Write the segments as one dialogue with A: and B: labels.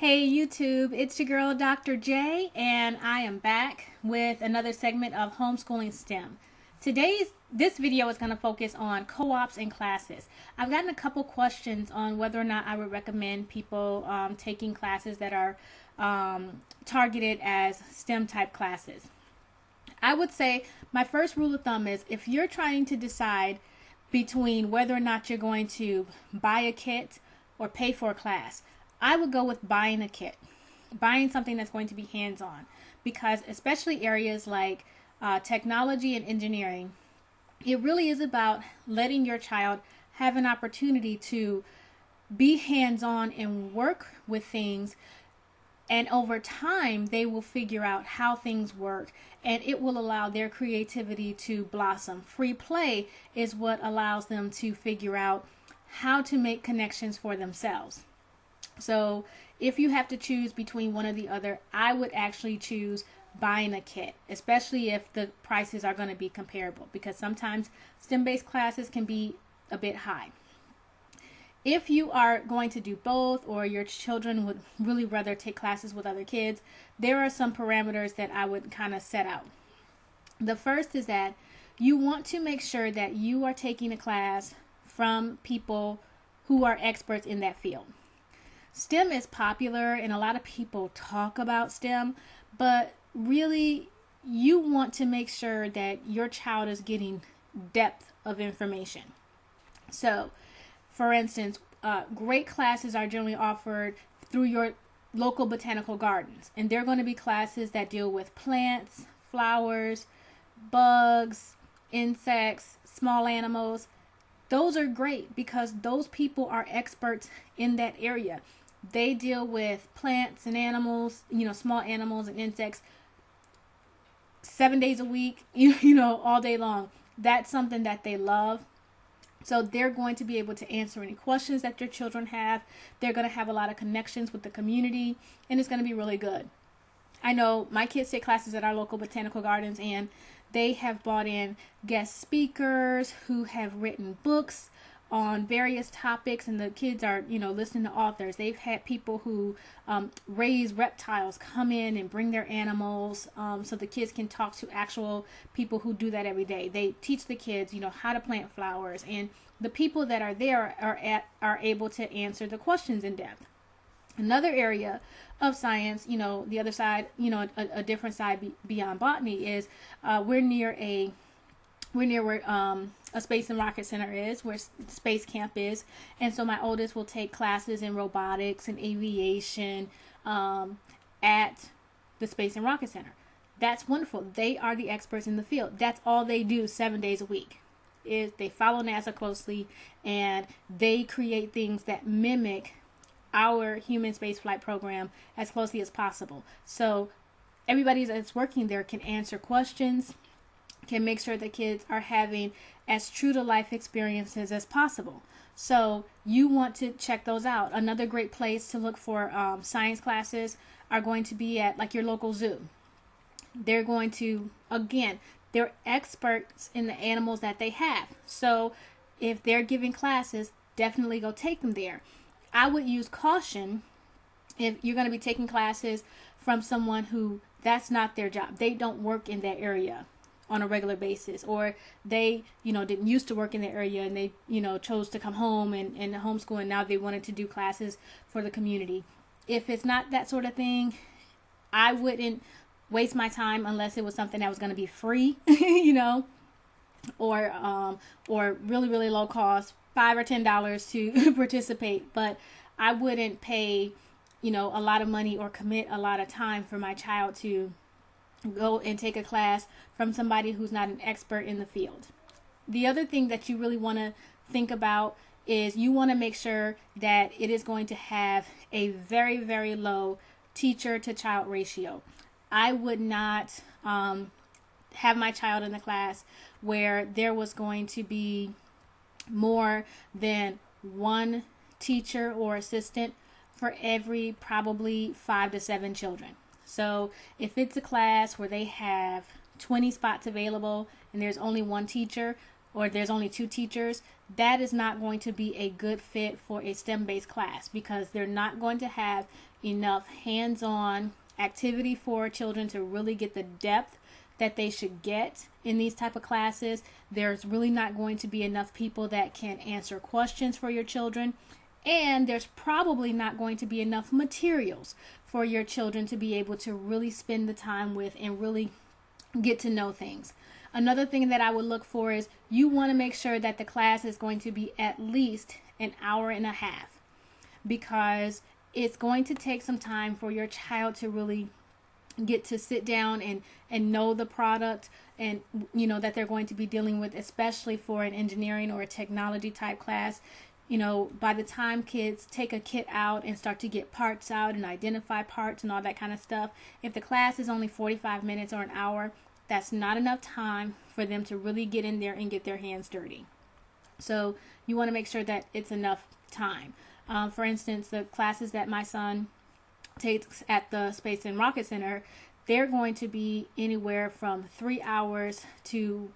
A: Hey YouTube, it's your girl Dr. J, and I am back with another segment of Homeschooling STEM. This video is going to focus on co-ops and classes. I've gotten a couple questions on whether or not I would recommend people taking classes that are targeted as STEM type classes. I would say my first rule of thumb is if you're trying to decide between whether or not you're going to buy a kit or pay for a class, I would go with buying a kit, buying something that's going to be hands-on, because especially areas like technology and engineering, it really is about letting your child have an opportunity to be hands-on and work with things, and over time they will figure out how things work, and it will allow their creativity to blossom. Free play is what allows them to figure out how to make connections for themselves. So if you have to choose between one or the other, I would actually choose buying a kit, especially if the prices are going to be comparable, because sometimes STEM-based classes can be a bit high. If you are going to do both, or your children would really rather take classes with other kids, there are some parameters that I would kind of set out. The first is that you want to make sure that you are taking a class from people who are experts in that field. STEM is popular and a lot of people talk about STEM, but really you want to make sure that your child is getting depth of information. So, for instance, great classes are generally offered through your local botanical gardens, and they're going to be classes that deal with plants, flowers, bugs, insects, small animals. Those are great because those people are experts in that area. They deal with plants and animals, small animals and insects 7 days a week, all day long. That's something that they love. So they're going to be able to answer any questions that your children have. They're going to have a lot of connections with the community, and it's going to be really good. I know my kids take classes at our local botanical gardens, and they have brought in guest speakers who have written books on various topics, and the kids are, listening to authors. They've had people who raise reptiles come in and bring their animals, so the kids can talk to actual people who do that every day. They teach the kids, how to plant flowers, and the people that are there are able to answer the questions in depth. Another area of science, the other side, a different side beyond botany is we're near where a space and rocket center is, where space camp is, and so my oldest will take classes in robotics and aviation at the space and rocket center. That's wonderful. They are the experts in the field. That's all they do 7 days a week. Is they follow NASA closely, and they create things that mimic our human spaceflight program as closely as possible. So everybody that's working there can answer questions, can make sure the kids are having as true to life experiences as possible. So you want to check those out. Another great place to look for science classes are going to be at like your local zoo. They're going to, again, they're experts in the animals that they have. So if they're giving classes, definitely go take them there. I would use caution if you're going to be taking classes from someone who that's not their job. They don't work in that area on a regular basis, or they, didn't used to work in the area, and they, chose to come home and homeschool, and now they wanted to do classes for the community. If it's not that sort of thing, I wouldn't waste my time unless it was something that was going to be free, or really, really low cost, $5 or $10 to participate. But I wouldn't pay, a lot of money or commit a lot of time for my child to go and take a class from somebody who's not an expert in the field. The other thing that you really want to think about is you want to make sure that it is going to have a very, very low teacher to child ratio. I would not have my child in the class where there was going to be more than one teacher or assistant for every probably 5 to 7 children. So if it's a class where they have 20 spots available and there's only one teacher, or there's only 2 teachers, that is not going to be a good fit for a STEM-based class, because they're not going to have enough hands-on activity for children to really get the depth that they should get in these type of classes. There's really not going to be enough people that can answer questions for your children, and there's probably not going to be enough materials for your children to be able to really spend the time with and really get to know things. Another thing that I would look for is you want to make sure that the class is going to be at least an hour and a half, because it's going to take some time for your child to really get to sit down and know the product, and that they're going to be dealing with, especially for an engineering or a technology type class. By the time kids take a kit out and start to get parts out and identify parts and all that kind of stuff, if the class is only 45 minutes or an hour, that's not enough time for them to really get in there and get their hands dirty. So you want to make sure that it's enough time. For instance, the classes that my son takes at the Space and Rocket Center, they're going to be anywhere from 3 hours to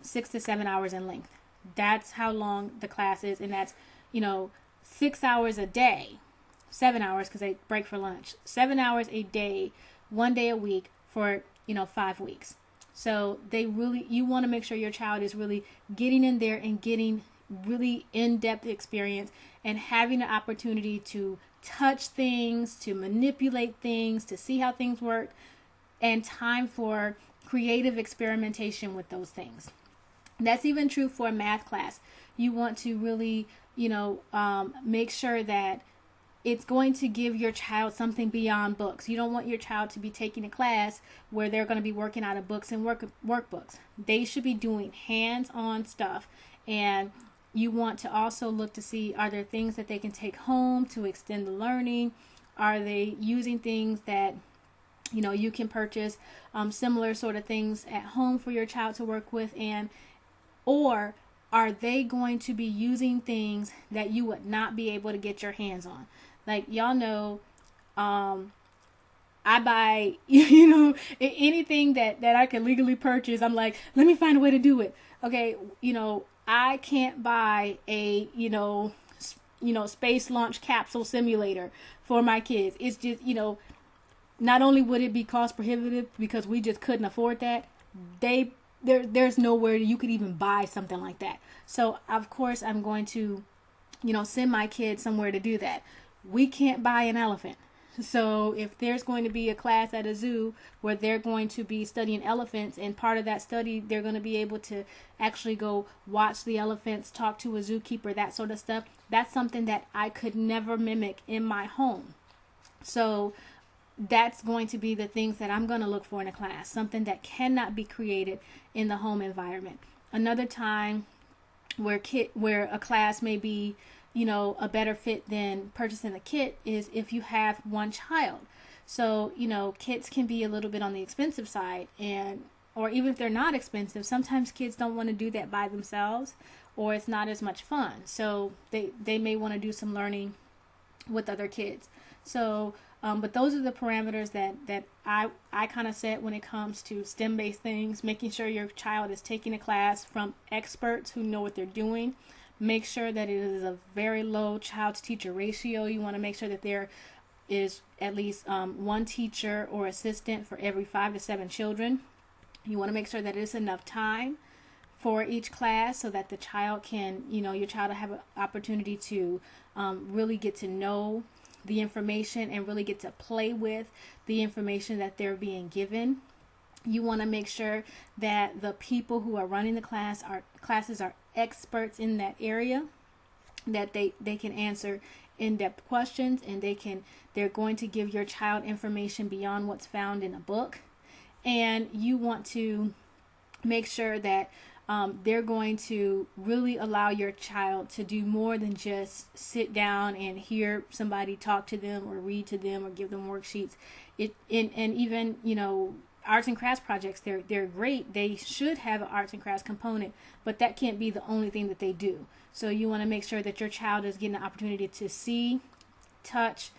A: 6 to 7 hours in length. That's how long the class is, and that's 6 hours a day, 7 hours because they break for lunch, 7 hours a day, 1 day a week for 5 weeks. So you want to make sure your child is really getting in there and getting really in-depth experience and having the opportunity to touch things, to manipulate things, to see how things work, and time for creative experimentation with those things. That's even true for a math class. You want to really, make sure that it's going to give your child something beyond books. You don't want your child to be taking a class where they're going to be working out of books and workbooks. They should be doing hands-on stuff. And you want to also look to see, are there things that they can take home to extend the learning? Are they using things that you can purchase similar sort of things at home for your child to work with, or are they going to be using things that you would not be able to get your hands on? Like, y'all know, I buy, anything that I can legally purchase. I'm like, let me find a way to do it. Okay, I can't buy a, space launch capsule simulator for my kids. It's just, not only would it be cost prohibitive because we just couldn't afford that, there's nowhere you could even buy something like that. So of course I'm going to, send my kids somewhere to do that. We can't buy an elephant. So if there's going to be a class at a zoo where they're going to be studying elephants, and part of that study they're going to be able to actually go watch the elephants, talk to a zookeeper, that sort of stuff, that's something that I could never mimic in my home. So that's going to be the things that I'm going to look for in a class, something that cannot be created in the home environment. Another time where a class may be, a better fit than purchasing a kit is if you have one child. So, kits can be a little bit on the expensive side, or even if they're not expensive, sometimes kids don't want to do that by themselves, or it's not as much fun. So they may want to do some learning with other kids. So, but those are the parameters that I kind of set when it comes to STEM-based things, making sure your child is taking a class from experts who know what they're doing. Make sure that it is a very low child-to-teacher ratio. You want to make sure that there is at least one teacher or assistant for every 5 to 7 children. You want to make sure that it's enough time for each class so that the child can, your child will have an opportunity to really get to know the information and really get to play with the information that they're being given. You want to make sure that the people who are running the classes are experts in that area, that they can answer in-depth questions, and they're going to give your child information beyond what's found in a book. And you want to make sure that they're going to really allow your child to do more than just sit down and hear somebody talk to them or read to them or give them worksheets. And even, arts and crafts projects, they're great. They should have an arts and crafts component, but that can't be the only thing that they do. So you want to make sure that your child is getting an opportunity to see, touch,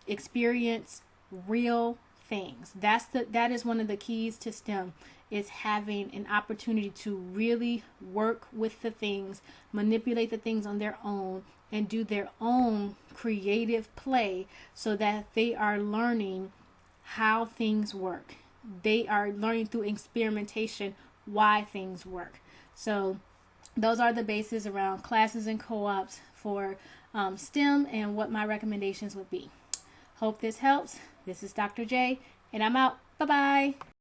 A: experience real things. That is one of the keys to STEM, is having an opportunity to really work with the things, manipulate the things on their own, and do their own creative play so that they are learning how things work. They are learning through experimentation why things work. So those are the bases around classes and co-ops for STEM and what my recommendations would be. Hope this helps. This is Dr. J, and I'm out. Bye-bye.